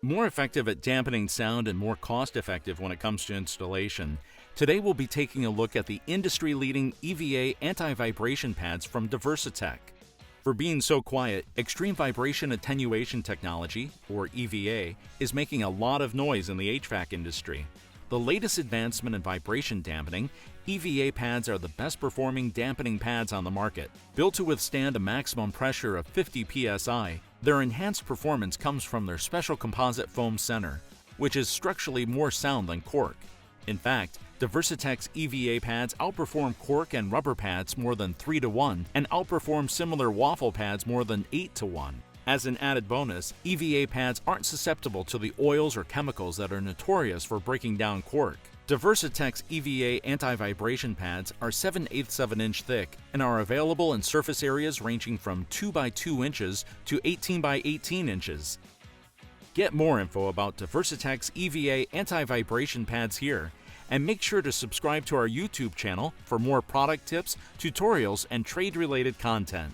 More effective at dampening sound and more cost-effective when it comes to installation. Today we'll be taking a look at the industry-leading E.V.A. anti-vibration pads from Diversitech. For being so quiet, extreme vibration attenuation technology, or E.V.A., is making a lot of noise in the HVAC industry. The latest advancement in vibration dampening, E.V.A. pads are the best performing dampening pads on the market. Built to withstand a maximum pressure of 50 psi, their enhanced performance comes from their special composite foam center, which is structurally more sound than cork. In fact, Diversitech's E.V.A. pads outperform cork and rubber pads more than 3 to 1 and outperform similar waffle pads more than 8 to 1. As an added bonus, E.V.A. pads aren't susceptible to the oils or chemicals that are notorious for breaking down cork. Diversitech's E.V.A. anti-vibration pads are 7/8 of an inch thick and are available in surface areas ranging from 2 by 2 inches to 18 by 18 inches. Get more info about Diversitech's E.V.A. anti-vibration pads here, and make sure to subscribe to our YouTube channel for more product tips, tutorials, and trade-related content.